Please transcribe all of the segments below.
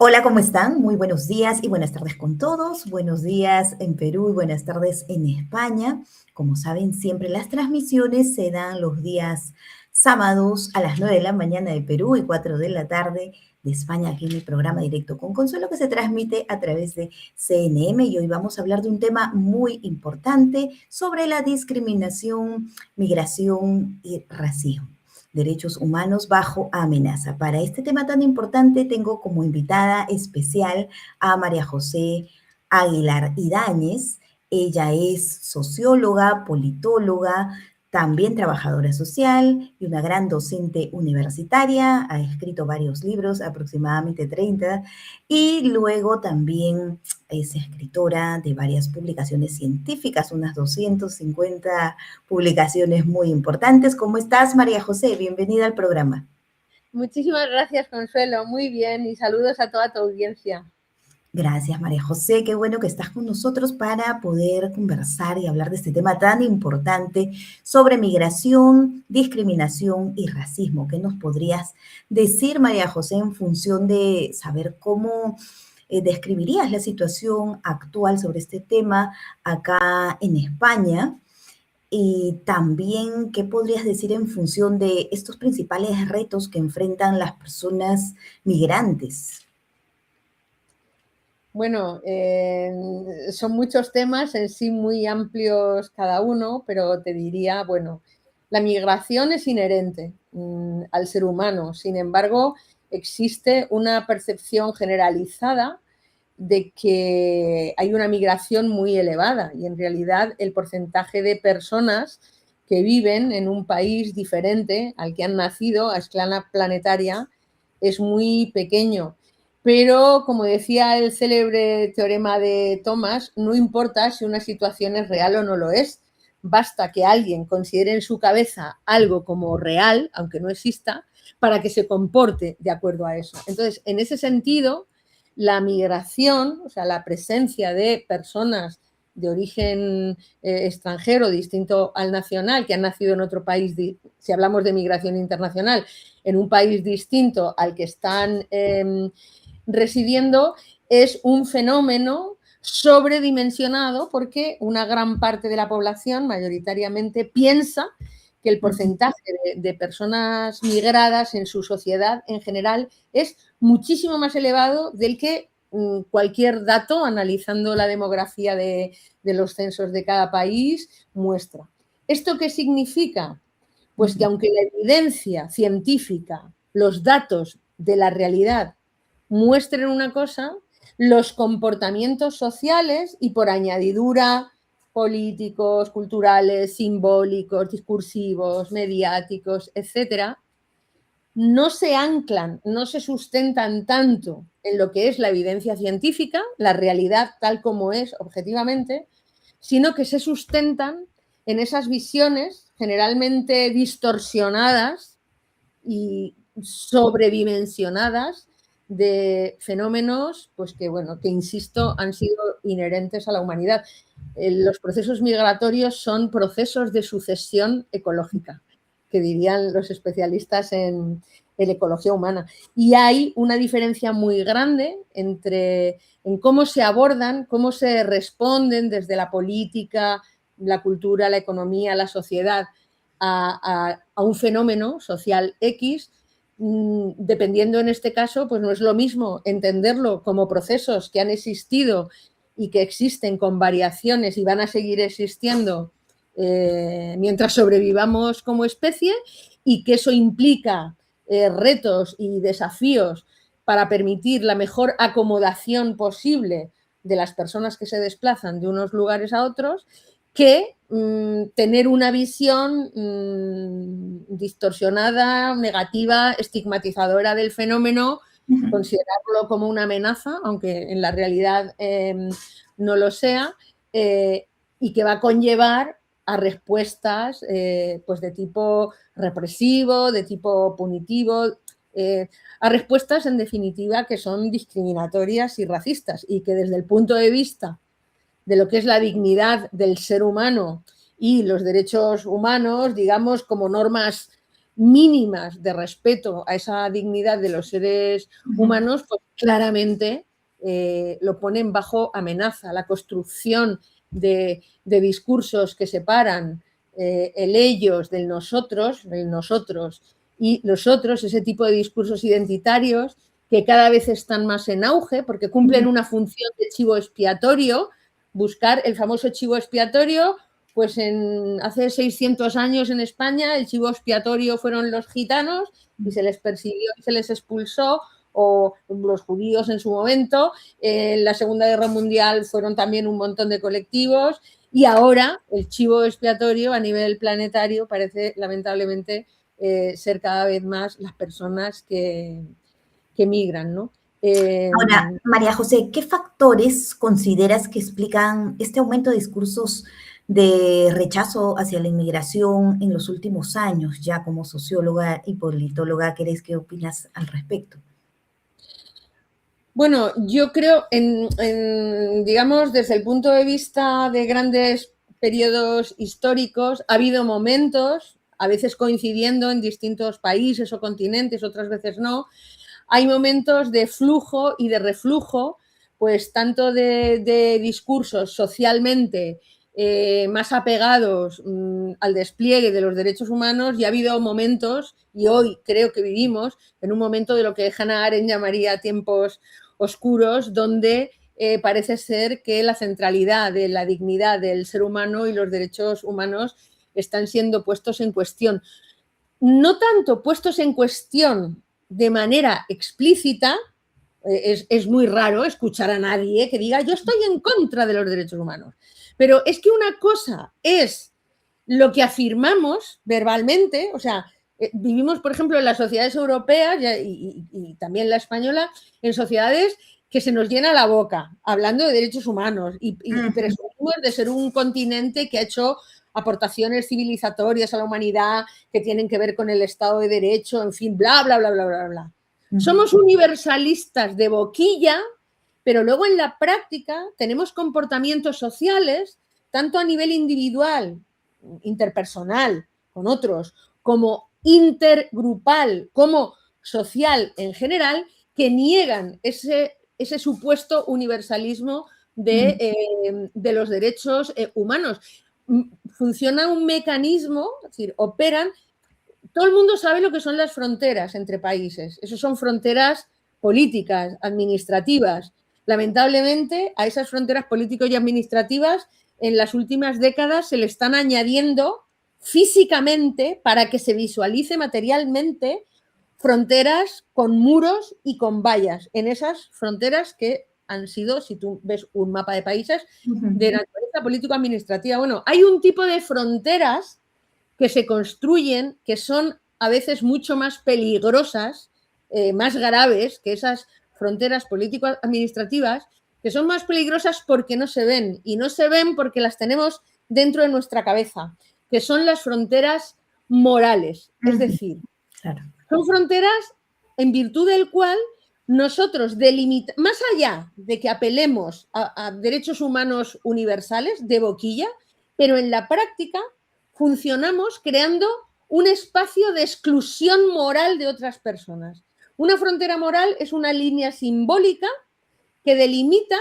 Hola, ¿cómo están? Muy buenos días y buenas tardes con todos. Buenos días en Perú y buenas tardes en España. Como saben, siempre las transmisiones se dan los días sábados a las 9 de la mañana de Perú y 4 de la tarde de España, aquí en el programa Directo con Consuelo que se transmite a través de CNM. Y hoy vamos a hablar de un tema muy importante sobre la discriminación, migración y racismo. Derechos humanos bajo amenaza. Para este tema tan importante tengo como invitada especial a María José Aguilar Idáñez. Ella es socióloga, politóloga, también trabajadora social y una gran docente universitaria. Ha escrito varios libros, aproximadamente 30, y luego también es escritora de varias publicaciones científicas, unas 250 publicaciones muy importantes. ¿Cómo estás, María José? Bienvenida al programa. Muchísimas gracias, Consuelo. Muy bien y saludos a toda tu audiencia. Gracias, María José. Qué bueno que estás con nosotros para poder conversar y hablar de este tema tan importante sobre migración, discriminación y racismo. ¿Qué nos podrías decir, María José, en función de saber cómo describirías la situación actual sobre este tema acá en España? Y también, ¿qué podrías decir en función de estos principales retos que enfrentan las personas migrantes? Bueno, son muchos temas en sí muy amplios cada uno, pero te diría, bueno, la migración es inherente al ser humano. Sin embargo, existe una percepción generalizada de que hay una migración muy elevada y en realidad el porcentaje de personas que viven en un país diferente al que han nacido a escala planetaria es muy pequeño. Pero, como decía el célebre teorema de Thomas, no importa si una situación es real o no lo es, basta que alguien considere en su cabeza algo como real, aunque no exista, para que se comporte de acuerdo a eso. Entonces, en ese sentido, la migración, o sea, la presencia de personas de origen extranjero distinto al nacional, que han nacido en otro país, si hablamos de migración internacional, en un país distinto al que están residiendo, es un fenómeno sobredimensionado porque una gran parte de la población mayoritariamente piensa que el porcentaje de personas migradas en su sociedad en general es muchísimo más elevado del que cualquier dato, analizando la demografía de los censos de cada país, muestra. ¿Esto qué significa? Pues que aunque la evidencia científica, los datos de la realidad muestren una cosa, los comportamientos sociales y por añadidura políticos, culturales, simbólicos, discursivos, mediáticos, etcétera, no se anclan, no se sustentan tanto en lo que es la evidencia científica, la realidad tal como es objetivamente, sino que se sustentan en esas visiones generalmente distorsionadas y sobredimensionadas de fenómenos, pues que, bueno, que insisto, han sido inherentes a la humanidad. Los procesos migratorios son procesos de sucesión ecológica, que dirían los especialistas en ecología humana. Y hay una diferencia muy grande entre en cómo se abordan, cómo se responden desde la política, la cultura, la economía, la sociedad a un fenómeno social X, dependiendo en este caso, pues no es lo mismo entenderlo como procesos que han existido y que existen con variaciones y van a seguir existiendo mientras sobrevivamos como especie, y que eso implica retos y desafíos para permitir la mejor acomodación posible de las personas que se desplazan de unos lugares a otros, que tener una visión distorsionada, negativa, estigmatizadora del fenómeno, considerarlo como una amenaza, aunque en la realidad no lo sea, y que va a conllevar a respuestas pues de tipo represivo, de tipo punitivo, a respuestas en definitiva que son discriminatorias y racistas, y que desde el punto de vista de lo que es la dignidad del ser humano y los derechos humanos, digamos, como normas mínimas de respeto a esa dignidad de los seres humanos, pues claramente lo ponen bajo amenaza. La construcción de discursos que separan el ellos del nosotros y los otros, ese tipo de discursos identitarios que cada vez están más en auge porque cumplen una función de chivo expiatorio, buscar el famoso chivo expiatorio. Pues hace 600 años en España el chivo expiatorio fueron los gitanos y se les persiguió y se les expulsó, o los judíos en su momento. En la Segunda Guerra Mundial fueron también un montón de colectivos y ahora el chivo expiatorio a nivel planetario parece lamentablemente ser cada vez más las personas que migran, ¿no? Ahora, María José, ¿qué factores consideras que explican este aumento de discursos de rechazo hacia la inmigración en los últimos años? Ya como socióloga y politóloga, ¿qué opinas al respecto? Bueno, yo creo, digamos, desde el punto de vista de grandes periodos históricos, ha habido momentos, a veces coincidiendo en distintos países o continentes, otras veces no. Hay momentos de flujo y de reflujo, pues tanto de discursos socialmente más apegados al despliegue de los derechos humanos, y ha habido momentos, y hoy creo que vivimos en un momento de lo que Hannah Arendt llamaría tiempos oscuros, donde parece ser que la centralidad de la dignidad del ser humano y los derechos humanos están siendo puestos en cuestión. No tanto puestos en cuestión de manera explícita, es muy raro escuchar a nadie que diga yo estoy en contra de los derechos humanos, pero es que una cosa es lo que afirmamos verbalmente, o sea, vivimos, por ejemplo, en las sociedades europeas y también la española, en sociedades que se nos llena la boca hablando de derechos humanos y presumimos de ser un continente que ha hecho aportaciones civilizatorias a la humanidad que tienen que ver con el Estado de Derecho, en fin, bla, bla, bla, bla, bla, bla. Somos universalistas de boquilla, pero luego en la práctica tenemos comportamientos sociales, tanto a nivel individual, interpersonal, con otros, como intergrupal, como social en general, que niegan ese supuesto universalismo de los derechos humanos. Funciona un mecanismo, es decir, operan. Todo el mundo sabe lo que son las fronteras entre países. Eso son fronteras políticas, administrativas. Lamentablemente, a esas fronteras políticas y administrativas, en las últimas décadas se le están añadiendo físicamente, para que se visualice materialmente, fronteras con muros y con vallas. En esas fronteras que han sido, si tú ves un mapa de países, de naturaleza político-administrativa. Bueno, hay un tipo de fronteras que se construyen, que son a veces mucho más peligrosas, más graves que esas fronteras político-administrativas, que son más peligrosas porque no se ven, y no se ven porque las tenemos dentro de nuestra cabeza, que son las fronteras morales. Es decir, son fronteras en virtud del cual nosotros más allá de que apelemos a derechos humanos universales de boquilla, pero en la práctica funcionamos creando un espacio de exclusión moral de otras personas. Una frontera moral es una línea simbólica que delimita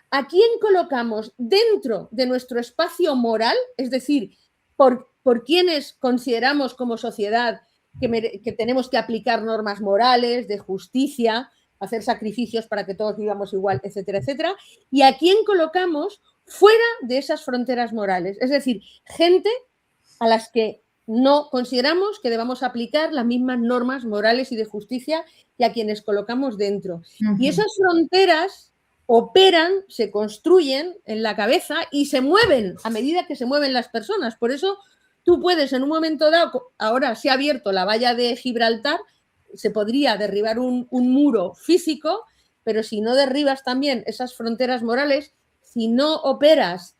a quién colocamos dentro de nuestro espacio moral, es decir, por quienes consideramos como sociedad que tenemos que aplicar normas morales, de justicia, hacer sacrificios para que todos vivamos igual, etcétera, etcétera, y a quién colocamos fuera de esas fronteras morales, es decir, gente a las que no consideramos que debamos aplicar las mismas normas morales y de justicia y a quienes colocamos dentro. Y esas fronteras operan, se construyen en la cabeza y se mueven a medida que se mueven las personas. Por eso tú puedes en un momento dado, ahora se ha abierto la valla de Gibraltar, se podría derribar un muro físico, pero si no derribas también esas fronteras morales, si no operas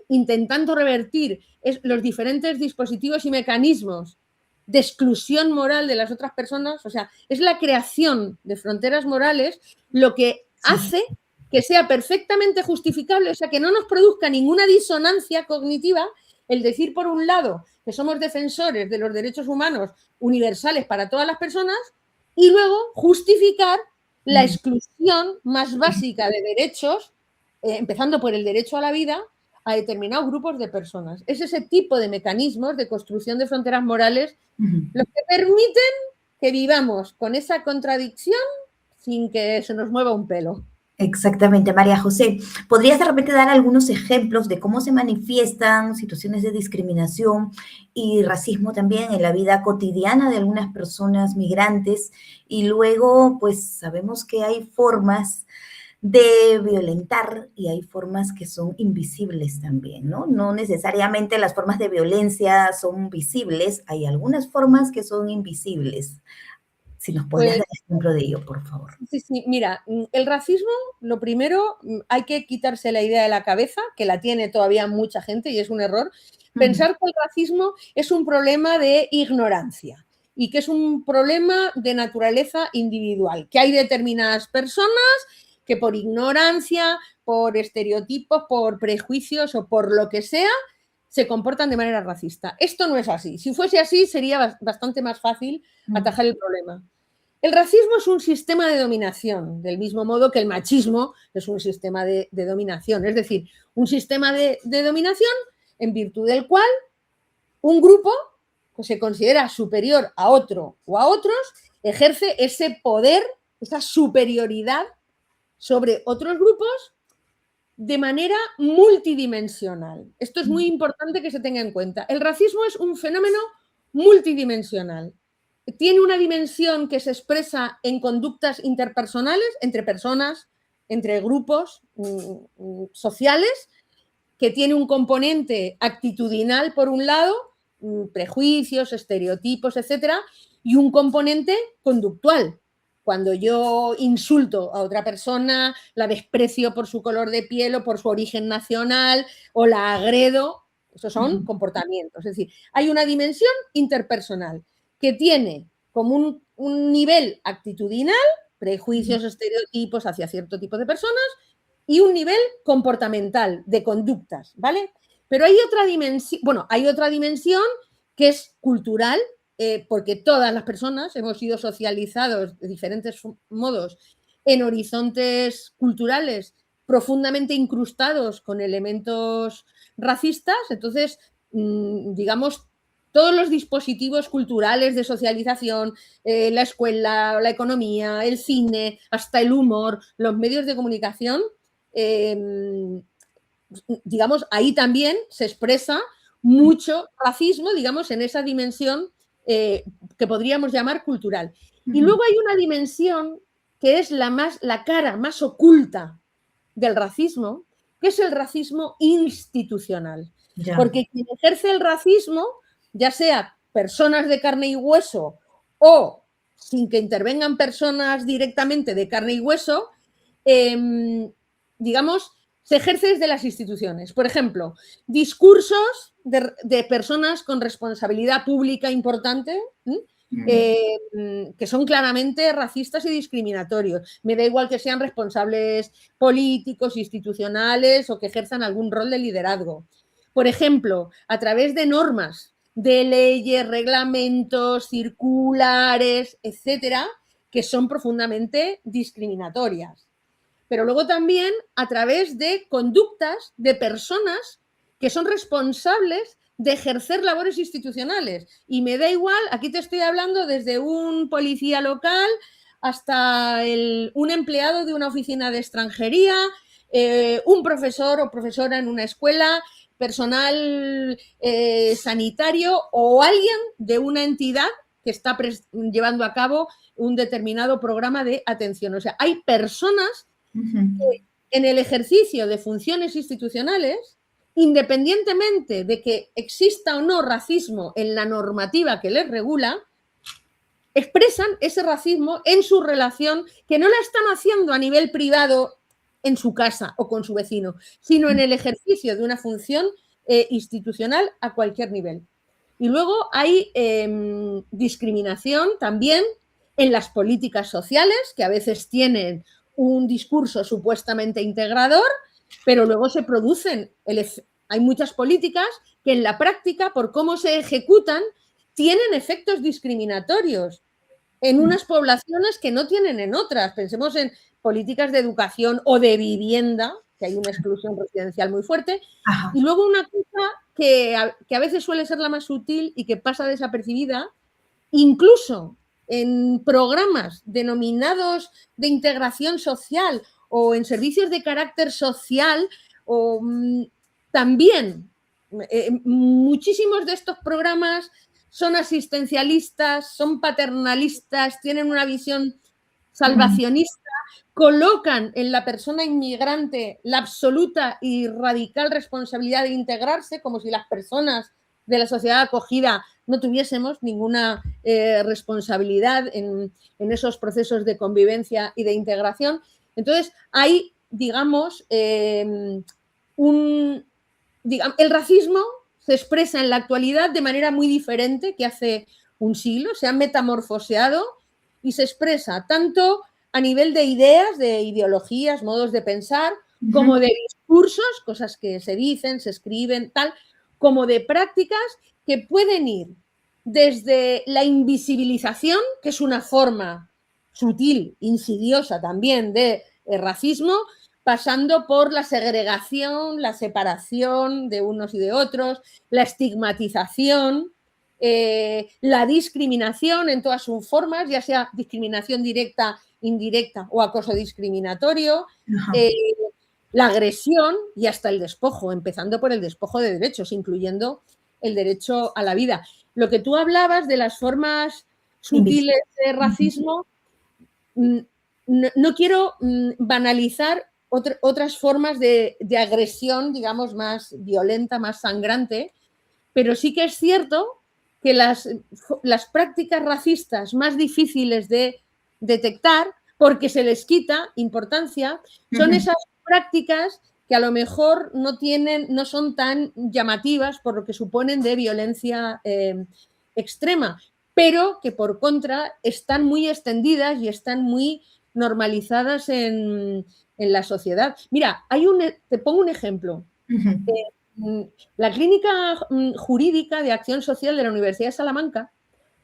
intentando revertir los diferentes dispositivos y mecanismos de exclusión moral de las otras personas, o sea, es la creación de fronteras morales lo que hace que sea perfectamente justificable, o sea, que no nos produzca ninguna disonancia cognitiva el decir, por un lado, que somos defensores de los derechos humanos universales para todas las personas y luego justificar la exclusión más básica de derechos, empezando por el derecho a la vida, a determinados grupos de personas. Es ese tipo de mecanismos de construcción de fronteras morales los que permiten que vivamos con esa contradicción sin que se nos mueva un pelo. Exactamente, María José. ¿Podrías de repente dar algunos ejemplos de cómo se manifiestan situaciones de discriminación y racismo también en la vida cotidiana de algunas personas migrantes? Y luego, pues sabemos que hay formas de violentar y hay formas que son invisibles también, ¿no? No necesariamente las formas de violencia son visibles, hay algunas formas que son invisibles. Si nos podrías Pues dar ejemplo de ello, por favor. sí, sí, mira, el racismo, lo primero, hay que quitarse la idea de la cabeza, que la tiene todavía mucha gente y es un error, pensar que el racismo es un problema de ignorancia y que es un problema de naturaleza individual, que hay determinadas personas que por ignorancia, por estereotipos, por prejuicios o por lo que sea, se comportan de manera racista. Esto no es así. Si fuese así, sería bastante más fácil atajar el problema. El racismo es un sistema de dominación, del mismo modo que el machismo es un sistema de dominación, es decir, un sistema de dominación en virtud del cual un grupo que se considera superior a otro o a otros ejerce ese poder, esa superioridad sobre otros grupos de manera multidimensional. Esto es muy importante que se tenga en cuenta. El racismo es un fenómeno multidimensional. Tiene una dimensión que se expresa en conductas interpersonales, entre personas, entre grupos sociales, que tiene un componente actitudinal, por un lado, prejuicios, estereotipos, etcétera, y un componente conductual. Cuando yo insulto a otra persona, la desprecio por su color de piel o por su origen nacional, o la agredo, esos son comportamientos. Es decir, hay una dimensión interpersonal que tiene como un nivel actitudinal, prejuicios, estereotipos hacia cierto tipo de personas, y un nivel comportamental de conductas, ¿vale? Pero hay otra dimensión que es cultural, porque todas las personas hemos sido socializados de diferentes modos en horizontes culturales profundamente incrustados con elementos racistas. Entonces, digamos, todos los dispositivos culturales de socialización, la escuela, la economía, el cine, hasta el humor, los medios de comunicación, digamos, ahí también se expresa mucho racismo, digamos, en esa dimensión que podríamos llamar cultural. Y luego hay una dimensión que es la cara más oculta del racismo, que es el racismo institucional. Ya. Porque quien ejerce el racismo, ya sea personas de carne y hueso o sin que intervengan personas directamente de carne y hueso, digamos, se ejerce desde las instituciones. Por ejemplo, discursos de personas con responsabilidad pública importante, que son claramente racistas y discriminatorios. Me da igual que sean responsables políticos, institucionales o que ejerzan algún rol de liderazgo. Por ejemplo, a través de normas, de leyes, reglamentos, circulares, etcétera, que son profundamente discriminatorias. Pero luego también a través de conductas de personas que son responsables de ejercer labores institucionales. Y me da igual, aquí te estoy hablando desde un policía local hasta un empleado de una oficina de extranjería, un profesor o profesora en una escuela, personal sanitario o alguien de una entidad que está llevando a cabo un determinado programa de atención. O sea, hay personas que en el ejercicio de funciones institucionales, independientemente de que exista o no racismo en la normativa que les regula, expresan ese racismo en su relación, que no la están haciendo a nivel privado en su casa o con su vecino, sino en el ejercicio de una función institucional a cualquier nivel. Y luego hay discriminación también en las políticas sociales, que a veces tienen un discurso supuestamente integrador, pero luego se producen, hay muchas políticas que en la práctica, por cómo se ejecutan, tienen efectos discriminatorios en unas poblaciones que no tienen en otras. Pensemos en políticas de educación o de vivienda, que hay una exclusión residencial muy fuerte. Ajá. Y luego una cosa que a veces suele ser la más sutil y que pasa desapercibida, incluso en programas denominados de integración social o en servicios de carácter social, o también muchísimos de estos programas son asistencialistas, son paternalistas, tienen una visión salvacionista, colocan en la persona inmigrante la absoluta y radical responsabilidad de integrarse, como si las personas de la sociedad acogida no tuviésemos ninguna responsabilidad en esos procesos de convivencia y de integración. Entonces, hay, digamos, el racismo se expresa en la actualidad de manera muy diferente que hace un siglo, se ha metamorfoseado y se expresa tanto a nivel de ideas, de ideologías, modos de pensar, como de discursos, cosas que se dicen, se escriben, tal, como de prácticas que pueden ir desde la invisibilización, que es una forma sutil, insidiosa también de racismo, pasando por la segregación, la separación de unos y de otros, la estigmatización, la discriminación en todas sus formas, ya sea discriminación directa, indirecta o acoso discriminatorio, la agresión y hasta el despojo, empezando por el despojo de derechos, incluyendo el derecho a la vida. Lo que tú hablabas de las formas sutiles de racismo, no quiero banalizar otras formas de agresión, digamos, más violenta, más sangrante, pero sí que es cierto que las prácticas racistas más difíciles de detectar, porque se les quita importancia, son esas prácticas que a lo mejor no son tan llamativas por lo que suponen de violencia extrema, pero que por contra están muy extendidas y están muy normalizadas en la sociedad. Mira, te pongo un ejemplo. La Clínica Jurídica de Acción Social de la Universidad de Salamanca,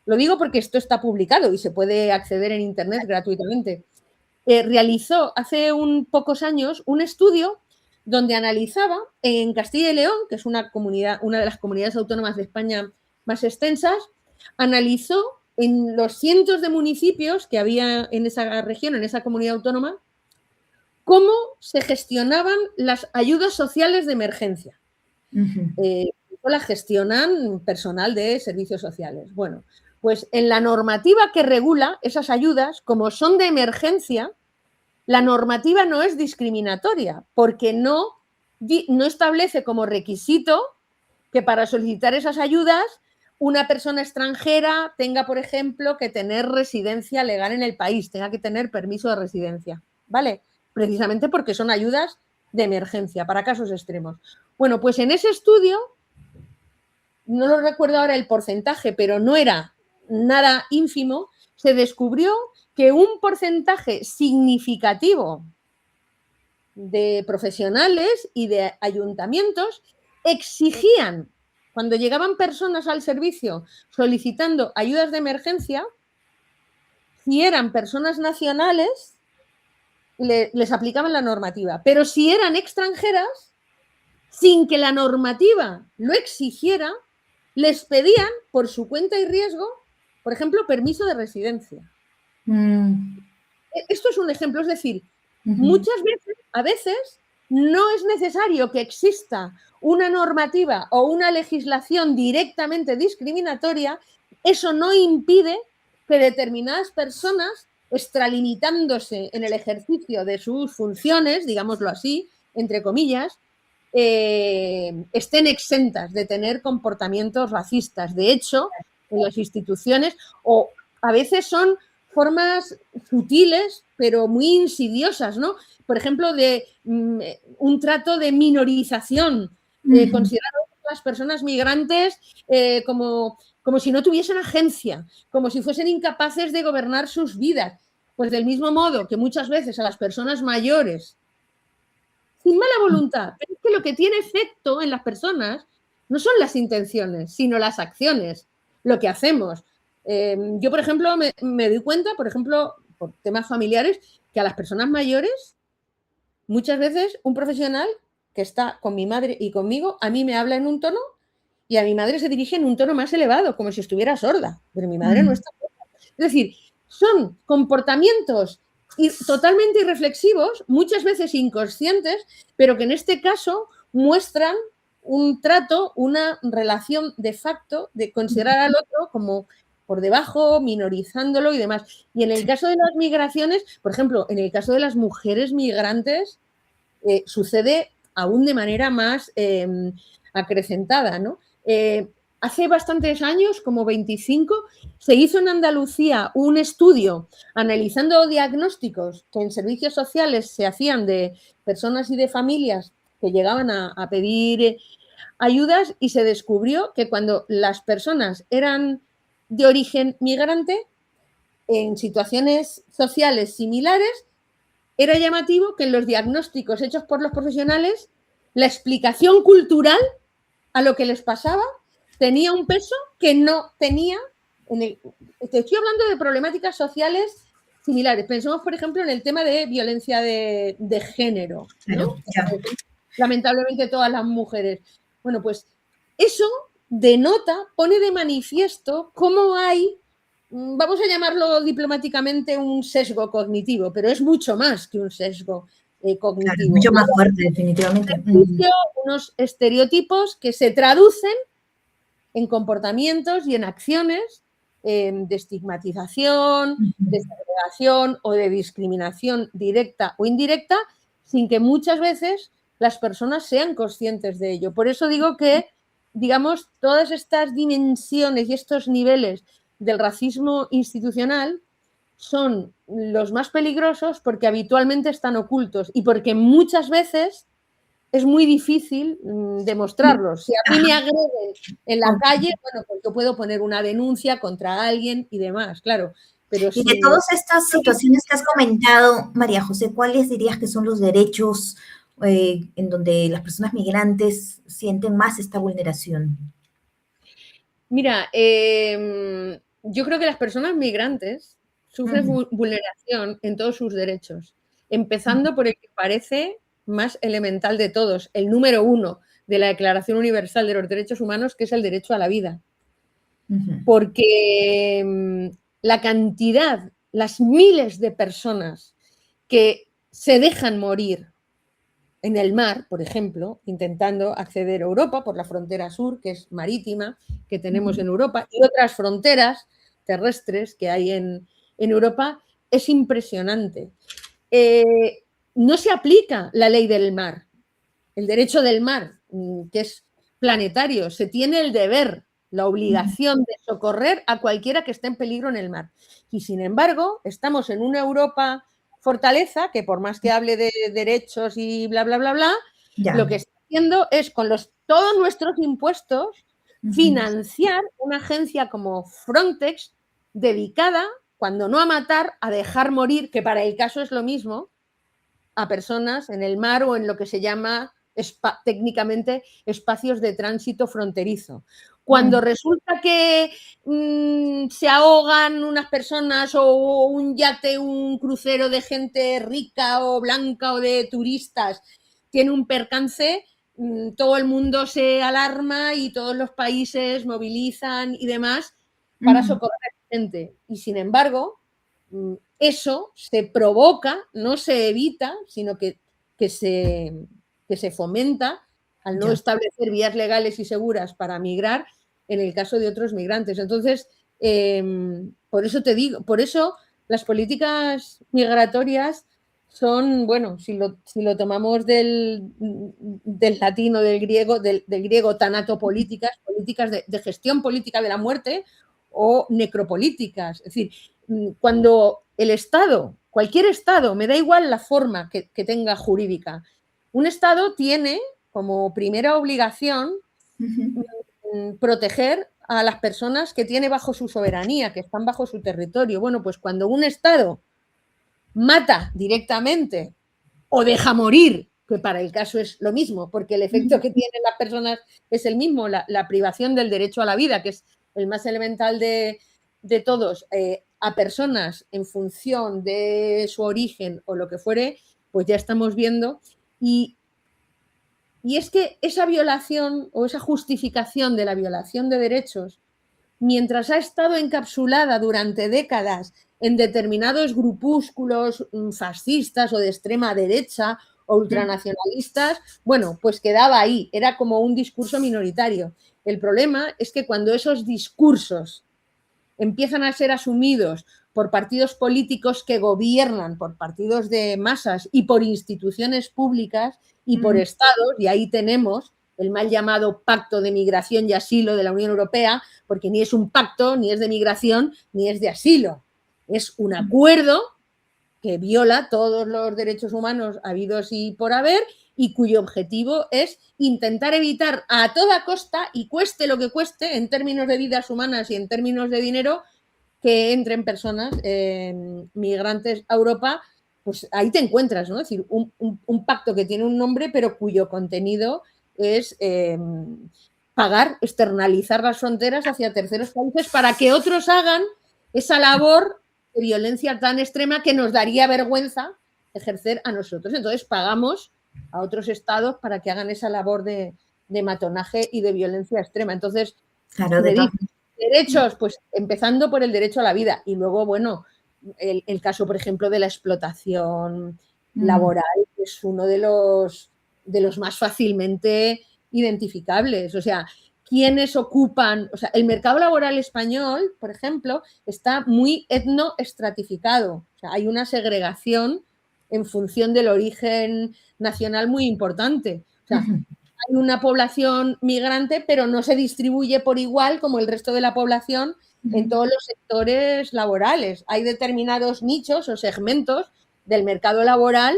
lo digo porque esto está publicado y se puede acceder en Internet gratuitamente, realizó hace pocos años un estudio donde analizaba en Castilla y León, que es una de las comunidades autónomas de España más extensas, analizó en los cientos de municipios que había en esa región, en esa comunidad autónoma, cómo se gestionaban las ayudas sociales de emergencia. Las gestionan personal de servicios sociales. Bueno, pues en la normativa que regula esas ayudas, como son de emergencia, la normativa no es discriminatoria porque no establece como requisito que para solicitar esas ayudas una persona extranjera tenga, por ejemplo, que tener residencia legal en el país, tenga que tener permiso de residencia, ¿vale? Precisamente porque son ayudas de emergencia para casos extremos. Bueno, pues en ese estudio, no lo recuerdo ahora el porcentaje, pero no era nada ínfimo, se descubrió que un porcentaje significativo de profesionales y de ayuntamientos exigían, cuando llegaban personas al servicio solicitando ayudas de emergencia, si eran personas nacionales, les aplicaban la normativa, pero si eran extranjeras, sin que la normativa lo exigiera, les pedían por su cuenta y riesgo, por ejemplo, permiso de residencia. Esto es un ejemplo, es decir, muchas veces, a veces, no es necesario que exista una normativa o una legislación directamente discriminatoria, eso no impide que determinadas personas, extralimitándose en el ejercicio de sus funciones, digámoslo así, entre comillas, estén exentas de tener comportamientos racistas. De hecho, en las instituciones, o a veces son formas sutiles, pero muy insidiosas, ¿no? Por ejemplo, de un trato de minorización, considerando a las personas migrantes como si no tuviesen agencia, como si fuesen incapaces de gobernar sus vidas. Pues del mismo modo que muchas veces a las personas mayores, sin mala voluntad, pero es que lo que tiene efecto en las personas no son las intenciones, sino las acciones, lo que hacemos. Yo, por ejemplo, me doy cuenta, por ejemplo, por temas familiares, que a las personas mayores, muchas veces un profesional que está con mi madre y conmigo, a mí me habla en un tono y a mi madre se dirige en un tono más elevado, como si estuviera sorda, pero mi madre no está sorda. Es decir, son comportamientos totalmente irreflexivos, muchas veces inconscientes, pero que en este caso muestran un trato, una relación de facto de considerar al otro como por debajo, minorizándolo y demás. Y en el caso de las migraciones, por ejemplo, en el caso de las mujeres migrantes, sucede aún de manera más acrecentada, ¿no? Hace bastantes años, como 25, se hizo en Andalucía un estudio analizando diagnósticos que en servicios sociales se hacían de personas y de familias que llegaban a pedir ayudas y se descubrió que cuando las personas eran de origen migrante, en situaciones sociales similares, era llamativo que en los diagnósticos hechos por los profesionales, la explicación cultural a lo que les pasaba tenía un peso que no tenía te estoy hablando de problemáticas sociales similares. Pensemos, por ejemplo, en el tema de violencia de género, ¿no? Lamentablemente todas las mujeres. Bueno, pues eso denota, pone de manifiesto cómo hay, vamos a llamarlo diplomáticamente, un sesgo cognitivo, pero es mucho más que un sesgo cognitivo. Claro, mucho más fuerte, definitivamente. Unos estereotipos que se traducen en comportamientos y en acciones de estigmatización, de segregación o de discriminación directa o indirecta, sin que muchas veces las personas sean conscientes de ello. Por eso digo que, digamos, todas estas dimensiones y estos niveles del racismo institucional son los más peligrosos porque habitualmente están ocultos y porque muchas veces es muy difícil demostrarlos. Si a mí me agreden en la calle, bueno, pues yo puedo poner una denuncia contra alguien y demás, claro. Pero y de todas estas situaciones que has comentado, María José, ¿cuáles dirías que son los derechos en donde las personas migrantes sienten más esta vulneración? Mira, yo creo que las personas migrantes sufren vulneración en todos sus derechos, empezando por el que parece más elemental de todos, el número 1 de la Declaración Universal de los Derechos Humanos, que es el derecho a la vida. Porque la cantidad, las miles de personas que se dejan morir en el mar, por ejemplo, intentando acceder a Europa por la frontera sur, que es marítima, que tenemos en Europa, y otras fronteras terrestres que hay en Europa, es impresionante. No se aplica la ley del mar, el derecho del mar, que es planetario. Se tiene el deber, la obligación de socorrer a cualquiera que esté en peligro en el mar. Y sin embargo, estamos en una Europa fortaleza que, por más que hable de derechos y bla, bla, bla, bla, lo que está haciendo es con todos nuestros impuestos financiar una agencia como Frontex dedicada, cuando no a matar, a dejar morir, que para el caso es lo mismo, a personas en el mar o en lo que se llama técnicamente espacios de tránsito fronterizo. Cuando resulta que se ahogan unas personas o un yate, un crucero de gente rica o blanca o de turistas tiene un percance, todo el mundo se alarma y todos los países movilizan y demás para socorrer a gente. Y sin embargo, eso se provoca, no se evita, sino que se fomenta al no establecer vías legales y seguras para migrar en el caso de otros migrantes. Entonces, por eso te digo, por eso las políticas migratorias son, bueno, si lo tomamos del latino, del griego tanatopolíticas, políticas de gestión política de la muerte o necropolíticas. Es decir, cuando el Estado, cualquier Estado, me da igual la forma que tenga jurídica, un Estado tiene como primera obligación proteger a las personas que tiene bajo su soberanía, que están bajo su territorio. Bueno, pues cuando un Estado mata directamente o deja morir que para el caso es lo mismo, porque el efecto que tienen las personas es el mismo, la privación del derecho a la vida, que es el más elemental de todos, a personas en función de su origen o lo que fuere, pues ya estamos viendo. Y es que esa violación o esa justificación de la violación de derechos, mientras ha estado encapsulada durante décadas en determinados grupúsculos fascistas o de extrema derecha o ultranacionalistas, bueno, pues quedaba ahí, era como un discurso minoritario. El problema es que cuando esos discursos empiezan a ser asumidos por partidos políticos que gobiernan, por partidos de masas y por instituciones públicas y por estados, y ahí tenemos el mal llamado Pacto de Migración y Asilo de la Unión Europea, porque ni es un pacto, ni es de migración, ni es de asilo. Es un acuerdo que viola todos los derechos humanos habidos y por haber y cuyo objetivo es intentar evitar a toda costa y cueste lo que cueste en términos de vidas humanas y en términos de dinero que entren personas migrantes a Europa, pues ahí te encuentras, ¿no? Es decir, un pacto que tiene un nombre pero cuyo contenido es pagar, externalizar las fronteras hacia terceros países para que otros hagan esa labor de violencia tan extrema que nos daría vergüenza ejercer a nosotros. Entonces pagamos a otros estados para que hagan esa labor de matonaje y de violencia extrema. Entonces, claro, de todas derechos, pues empezando por el derecho a la vida y luego, bueno, el caso, por ejemplo, de la explotación laboral es uno de los más fácilmente identificables. O sea, quienes ocupan, o sea, el mercado laboral español, por ejemplo, está muy etnoestratificado. O sea, hay una segregación en función del origen nacional muy importante. O sea, hay una población migrante, pero no se distribuye por igual como el resto de la población en todos los sectores laborales. Hay determinados nichos o segmentos del mercado laboral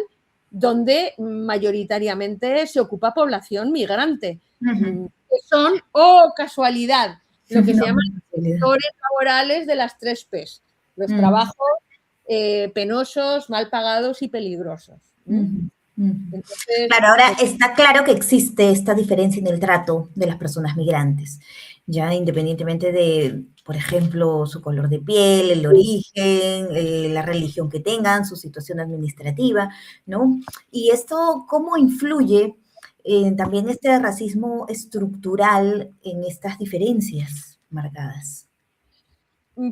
donde mayoritariamente se ocupa población migrante, que son, casualidad, lo que se llaman sectores laborales de las 3 Ps, los trabajos penosos, mal pagados y peligrosos. Entonces, claro, ahora está claro que existe esta diferencia en el trato de las personas migrantes, ya independientemente de, por ejemplo, su color de piel, el origen, la religión que tengan, su situación administrativa, ¿no? Y esto, ¿cómo influye también este racismo estructural en estas diferencias marcadas?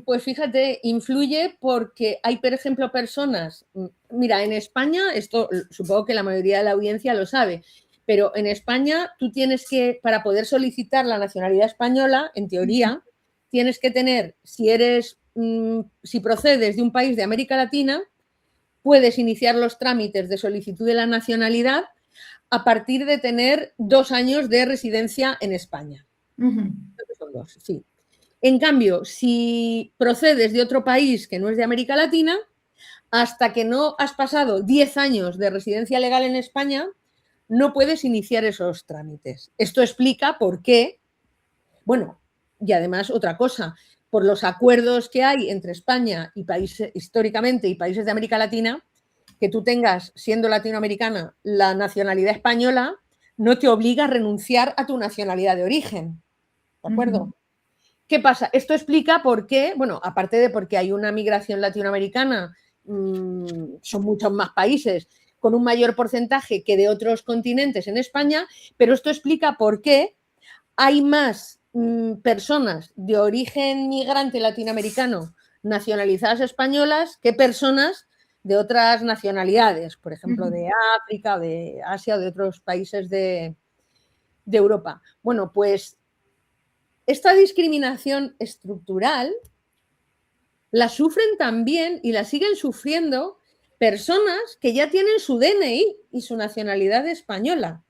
Pues fíjate, influye porque hay, por ejemplo, personas, mira, en España, esto supongo que la mayoría de la audiencia lo sabe, pero en España tú tienes que, para poder solicitar la nacionalidad española, en teoría, tienes que tener, si procedes de un país de América Latina, puedes iniciar los trámites de solicitud de la nacionalidad a partir de tener 2 años de residencia en España. Son 2, sí. En cambio, si procedes de otro país que no es de América Latina, hasta que no has pasado 10 años de residencia legal en España, no puedes iniciar esos trámites. Esto explica por qué, bueno, y además otra cosa, por los acuerdos que hay entre España y países, históricamente, y países de América Latina, que tú tengas, siendo latinoamericana, la nacionalidad española, no te obliga a renunciar a tu nacionalidad de origen. ¿De acuerdo? ¿Qué pasa? Esto explica por qué, bueno, aparte de porque hay una migración latinoamericana, son muchos más países con un mayor porcentaje que de otros continentes en España, pero esto explica por qué hay más personas de origen migrante latinoamericano nacionalizadas españolas que personas de otras nacionalidades, por ejemplo, de África, de Asia o de otros países de Europa. Bueno, pues esta discriminación estructural la sufren también y la siguen sufriendo personas que ya tienen su DNI y su nacionalidad española,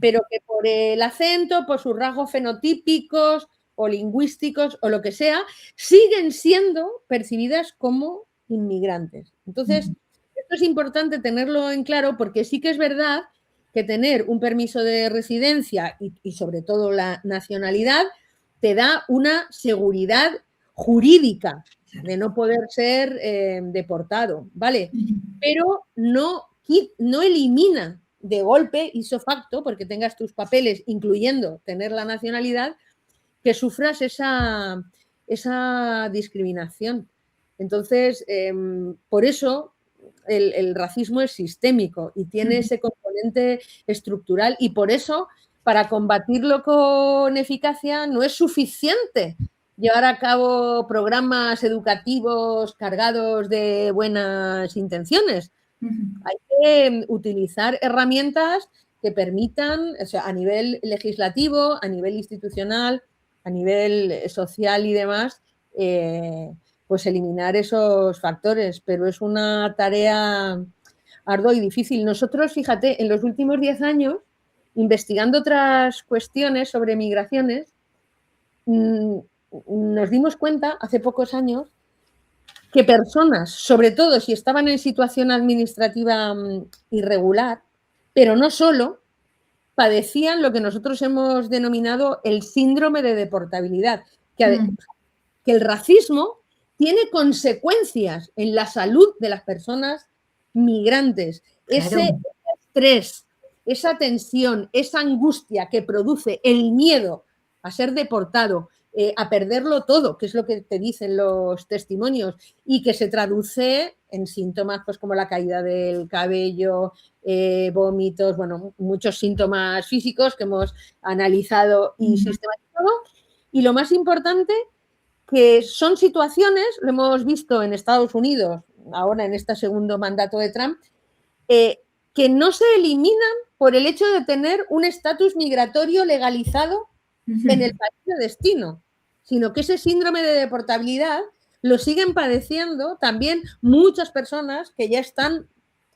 pero que por el acento, por sus rasgos fenotípicos o lingüísticos o lo que sea, siguen siendo percibidas como inmigrantes. Entonces, esto es importante tenerlo en claro porque sí que es verdad que tener un permiso de residencia y sobre todo la nacionalidad te da una seguridad jurídica de no poder ser deportado, ¿vale? Pero no elimina de golpe, ipso facto, porque tengas tus papeles, incluyendo tener la nacionalidad, que sufras esa discriminación. Entonces, por eso el racismo es sistémico y tiene ese componente estructural, y por eso, para combatirlo con eficacia, no es suficiente llevar a cabo programas educativos cargados de buenas intenciones. Hay que utilizar herramientas que permitan, o sea, a nivel legislativo, a nivel institucional, a nivel social y demás, pues eliminar esos factores, pero es una tarea ardua y difícil. Nosotros, fíjate, en los últimos 10 años, investigando otras cuestiones sobre migraciones, nos dimos cuenta hace pocos años que personas, sobre todo si estaban en situación administrativa irregular, pero no solo, padecían lo que nosotros hemos denominado el síndrome de deportabilidad, que el racismo tiene consecuencias en la salud de las personas migrantes. Claro. Ese estrés, esa tensión, esa angustia que produce el miedo a ser deportado, a perderlo todo, que es lo que te dicen los testimonios, y que se traduce en síntomas pues, como la caída del cabello, vómitos, bueno, muchos síntomas físicos que hemos analizado y sistematizado. Y lo más importante, que son situaciones, lo hemos visto en Estados Unidos, ahora en este segundo mandato de Trump, que no se eliminan por el hecho de tener un estatus migratorio legalizado en el país de destino, sino que ese síndrome de deportabilidad lo siguen padeciendo también muchas personas que ya están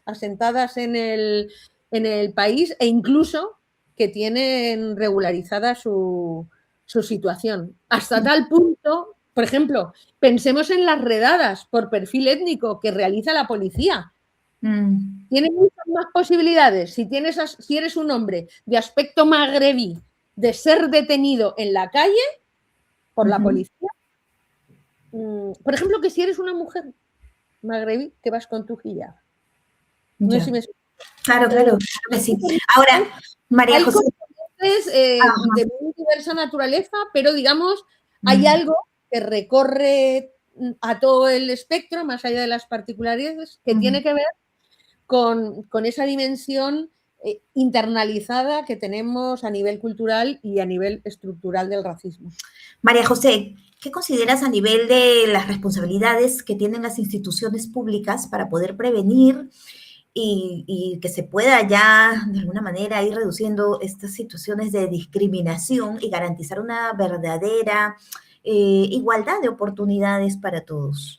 asentadas en el país e incluso que tienen regularizada su situación. Hasta tal punto, por ejemplo, pensemos en las redadas por perfil étnico que realiza la policía. Tienes muchas más posibilidades, si eres un hombre de aspecto magrebí, de ser detenido en la calle por la policía. Por ejemplo, que si eres una mujer magrebí, que vas con tu hijab. No sé si me... Claro, claro que sí. Ahora, María José. De muy diversa naturaleza, pero digamos, hay algo que recorre a todo el espectro, más allá de las particularidades, que tiene que ver con esa dimensión internalizada que tenemos a nivel cultural y a nivel estructural del racismo. María José, ¿qué consideras a nivel de las responsabilidades que tienen las instituciones públicas para poder prevenir y que se pueda ya de alguna manera ir reduciendo estas situaciones de discriminación y garantizar una verdadera igualdad de oportunidades para todos?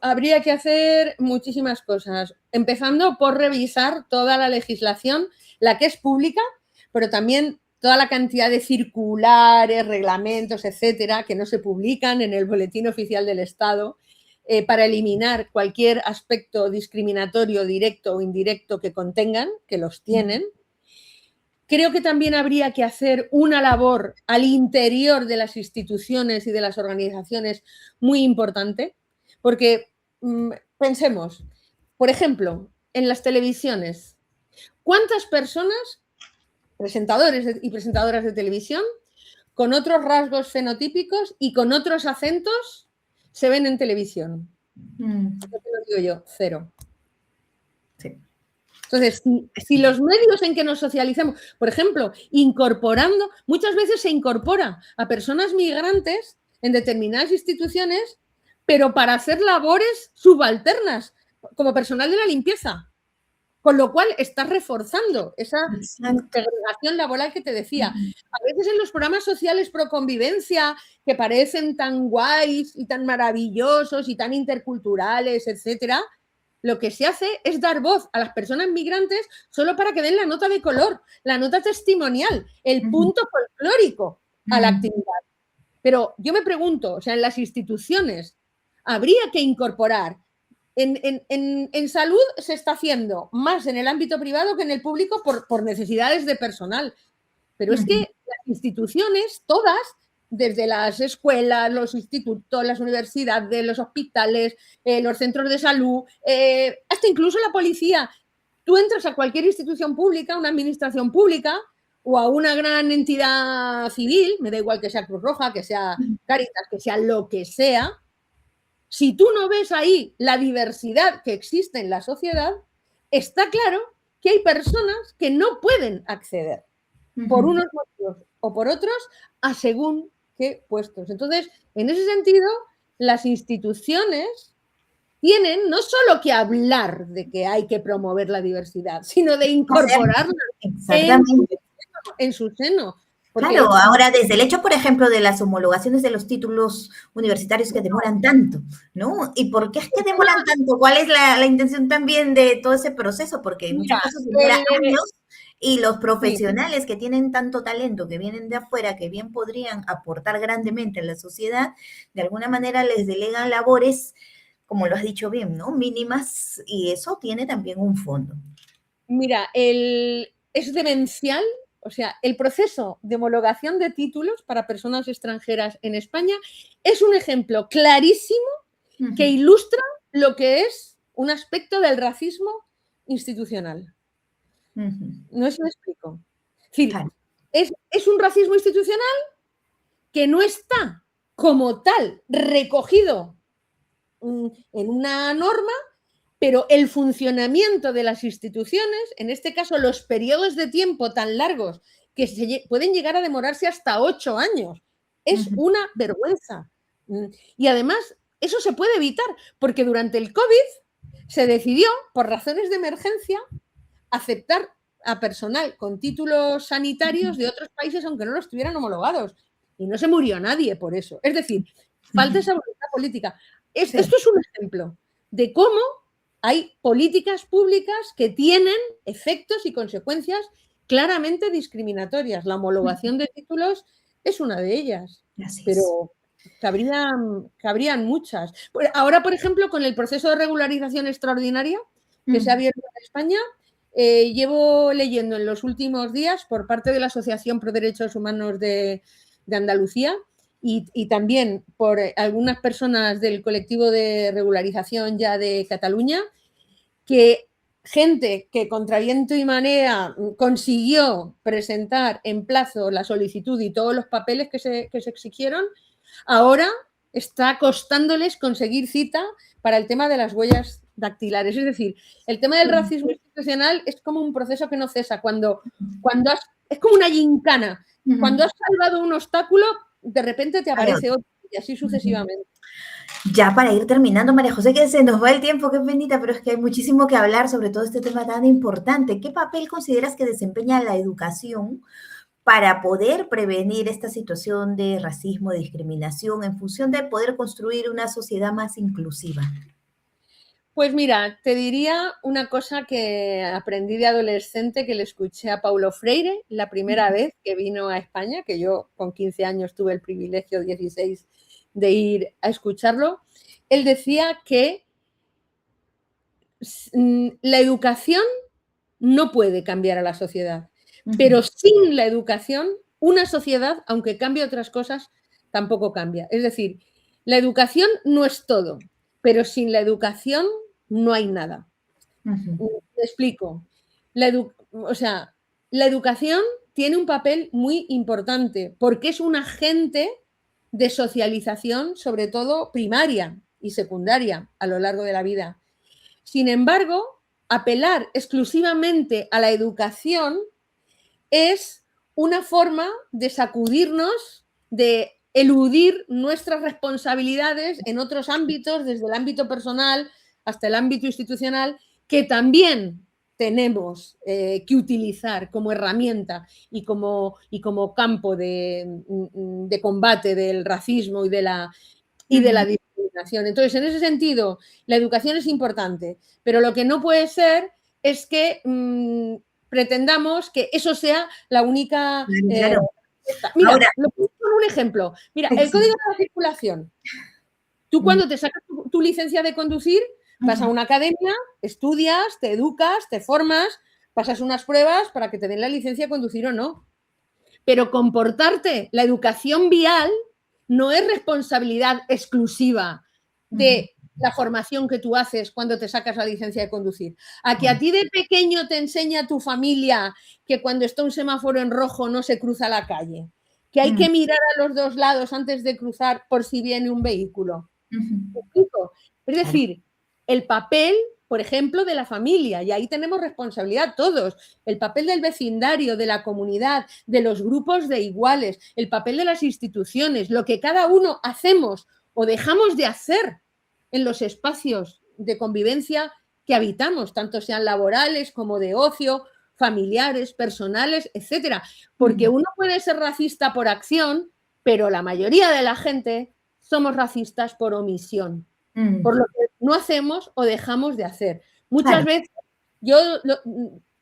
Habría que hacer muchísimas cosas, empezando por revisar toda la legislación, la que es pública, pero también toda la cantidad de circulares, reglamentos, etcétera, que no se publican en el Boletín Oficial del Estado, para eliminar cualquier aspecto discriminatorio, directo o indirecto que contengan, que los tienen. Creo que también habría que hacer una labor al interior de las instituciones y de las organizaciones muy importante, porque pensemos, por ejemplo, en las televisiones, ¿cuántas personas, presentadores y presentadoras de televisión, con otros rasgos fenotípicos y con otros acentos se ven en televisión? Eso te lo digo yo, cero. Sí. Entonces, si los medios en que nos socializamos, por ejemplo, incorporando, muchas veces se incorpora a personas migrantes en determinadas instituciones, pero para hacer labores subalternas, como personal de la limpieza. Con lo cual estás reforzando esa segregación laboral que te decía. A veces en los programas sociales pro convivencia, que parecen tan guays y tan maravillosos y tan interculturales, etcétera, lo que se hace es dar voz a las personas migrantes solo para que den la nota de color, la nota testimonial, el punto folclórico a la actividad. Pero yo me pregunto, o sea, en las instituciones habría que incorporar. En salud se está haciendo más en el ámbito privado que en el público por necesidades de personal. Pero es que las instituciones, todas, desde las escuelas, los institutos, las universidades, los hospitales, los centros de salud, hasta incluso la policía, Tú entras a cualquier institución pública, una administración pública o a una gran entidad civil, me da igual que sea Cruz Roja, que sea Cáritas, que sea lo que sea, si tú no ves ahí la diversidad que existe en la sociedad, está claro que hay personas que no pueden acceder por unos motivos o por otros a según qué puestos. Entonces, en ese sentido, las instituciones tienen no solo que hablar de que hay que promover la diversidad, sino de incorporarla Exactamente. en su seno. Porque Claro, ahora desde el hecho, por ejemplo, de las homologaciones de los títulos universitarios que demoran tanto, ¿no? ¿Y por qué es que demoran tanto? ¿Cuál es la intención también de todo ese proceso? Porque en muchos mira, casos demora años y los sí, profesionales que tienen tanto talento, que vienen de afuera, que bien podrían aportar grandemente a la sociedad, de alguna manera les delegan labores, como lo has dicho bien, ¿no? Mínimas, y eso tiene también un fondo. mira, es demencial. O sea, el proceso de homologación de títulos para personas extranjeras en España es un ejemplo clarísimo que ilustra lo que es un aspecto del racismo institucional. No sé si me explico. Es decir, Claro. es un racismo institucional que no está como tal recogido en una norma, pero el funcionamiento de las instituciones, en este caso los periodos de tiempo tan largos que pueden llegar a demorarse hasta 8 años, es una vergüenza. Y además, eso se puede evitar, porque durante el COVID se decidió, por razones de emergencia, aceptar a personal con títulos sanitarios de otros países, aunque no los tuvieran homologados. Y no se murió nadie por eso. Es decir, falta esa voluntad política. Sí. Esto es un ejemplo de cómo hay políticas públicas que tienen efectos y consecuencias claramente discriminatorias. La homologación de títulos es una de ellas, Así es. pero cabrían muchas. Ahora, por ejemplo, con el proceso de regularización extraordinaria que se ha abierto en España, llevo leyendo en los últimos días por parte de la Asociación Pro Derechos Humanos de Andalucía y también por algunas personas del colectivo de regularización ya de Cataluña, que gente que contra viento y marea consiguió presentar en plazo la solicitud y todos los papeles que se exigieron, ahora está costándoles conseguir cita para el tema de las huellas dactilares. Es decir, el tema del racismo institucional es como un proceso que no cesa. Es como una gincana. Cuando has salvado un obstáculo, de repente te aparece otro y así sucesivamente. Ya para ir terminando, María José, que se nos va el tiempo, qué penita, pero es que hay muchísimo que hablar sobre todo este tema tan importante. ¿Qué papel consideras que desempeña la educación para poder prevenir esta situación de racismo, de discriminación, en función de poder construir una sociedad más inclusiva? Pues mira, te diría una cosa que aprendí de adolescente, que le escuché a Paulo Freire la primera vez que vino a España, que yo con 15 años tuve el privilegio, 16, de ir a escucharlo. Él decía que la educación no puede cambiar a la sociedad, pero sin la educación, una sociedad, aunque cambie otras cosas, tampoco cambia. Es decir, la educación no es todo, pero sin la educación no hay nada. Te explico. O sea, la educación tiene un papel muy importante porque es un agente de socialización, sobre todo primaria y secundaria a lo largo de la vida. Sin embargo, apelar exclusivamente a la educación es una forma de sacudirnos, de eludir nuestras responsabilidades en otros ámbitos, desde el ámbito personal hasta el ámbito institucional, que también tenemos que utilizar como herramienta y como campo de combate del racismo y de la discriminación. Entonces, en ese sentido, la educación es importante, pero lo que no puede ser es que pretendamos que eso sea la única... Claro. Mira, Ahora, lo pongo con un ejemplo. Mira, el código de la circulación. Tú cuando te sacas tu licencia de conducir, vas a una academia, estudias, te educas, te formas, pasas unas pruebas para que te den la licencia de conducir o no. Pero comportarte, la educación vial no es responsabilidad exclusiva de la formación que tú haces cuando te sacas la licencia de conducir, a que a ti de pequeño te enseña tu familia que cuando está un semáforo en rojo no se cruza la calle, que hay que mirar a los dos lados antes de cruzar por si viene un vehículo. Es decir, el papel, por ejemplo, de la familia, y ahí tenemos responsabilidad todos, el papel del vecindario, de la comunidad, de los grupos de iguales, el papel de las instituciones, lo que cada uno hacemos o dejamos de hacer en los espacios de convivencia que habitamos, tanto sean laborales como de ocio, familiares, personales, etcétera. Porque uno puede ser racista por acción, pero la mayoría de la gente somos racistas por omisión, por lo que no hacemos o dejamos de hacer. Muchas veces yo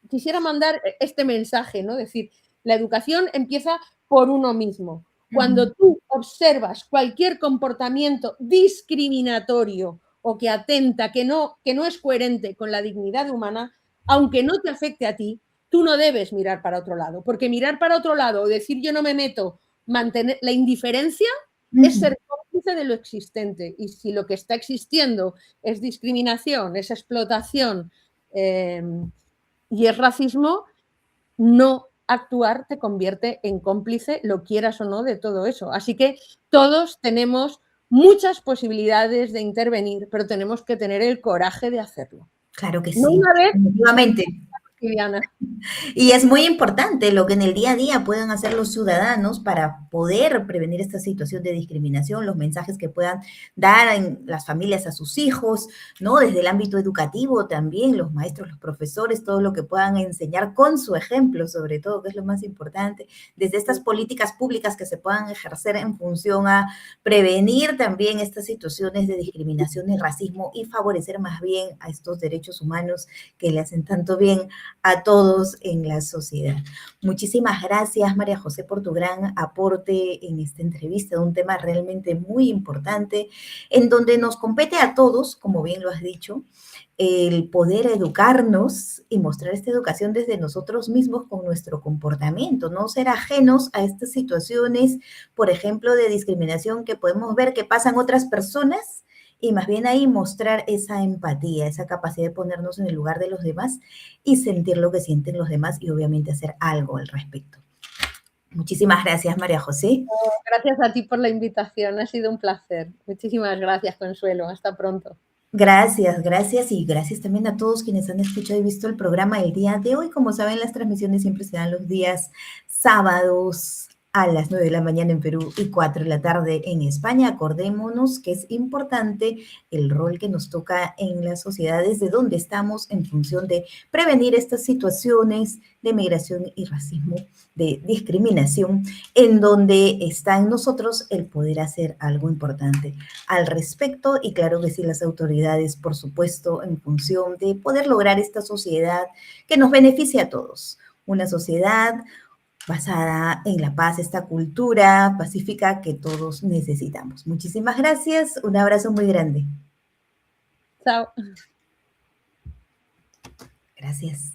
quisiera mandar este mensaje, ¿no? Decir, la educación empieza por uno mismo. Cuando tú observas cualquier comportamiento discriminatorio o que atenta, que no es coherente con la dignidad humana, aunque no te afecte a ti, tú no debes mirar para otro lado, porque mirar para otro lado o decir yo no me meto, mantener la indiferencia es ser cómplice de lo existente. Y si lo que está existiendo es discriminación, es explotación y es racismo, no actuar te convierte en cómplice, lo quieras o no, de todo eso. Así que todos tenemos muchas posibilidades de intervenir, pero tenemos que tener el coraje de hacerlo. Claro que No sí, una vez, definitivamente. Viviana. Y es muy importante lo que en el día a día puedan hacer los ciudadanos para poder prevenir esta situación de discriminación, los mensajes que puedan dar en las familias a sus hijos, ¿no? Desde el ámbito educativo también, los maestros, los profesores, todo lo que puedan enseñar con su ejemplo, sobre todo, que es lo más importante, desde estas políticas públicas que se puedan ejercer en función a prevenir también estas situaciones de discriminación y racismo y favorecer más bien a estos derechos humanos que le hacen tanto bien a todos en la sociedad. Muchísimas gracias, María José, por tu gran aporte en esta entrevista, de un tema realmente muy importante, en donde nos compete a todos, como bien lo has dicho, el poder educarnos y mostrar esta educación desde nosotros mismos con nuestro comportamiento, no ser ajenos a estas situaciones, por ejemplo, de discriminación que podemos ver que pasan otras personas, y más bien ahí mostrar esa empatía, esa capacidad de ponernos en el lugar de los demás y sentir lo que sienten los demás y obviamente hacer algo al respecto. Muchísimas gracias, María José. Gracias a ti por la invitación, ha sido un placer. Muchísimas gracias, Consuelo. Hasta pronto. Gracias, gracias y gracias también a todos quienes han escuchado y visto el programa el día de hoy. Como saben, las transmisiones siempre se dan los días sábados a las 9 de la mañana en Perú y 4 de la tarde en España. Acordémonos que es importante el rol que nos toca en las sociedades de donde estamos en función de prevenir estas situaciones de migración y racismo, de discriminación, en donde está en nosotros el poder hacer algo importante al respecto. Y claro que sí, las autoridades, por supuesto, en función de poder lograr esta sociedad que nos beneficie a todos. Una sociedad basada en la paz, esta cultura pacífica que todos necesitamos. Muchísimas gracias, un abrazo muy grande. Chao. Gracias.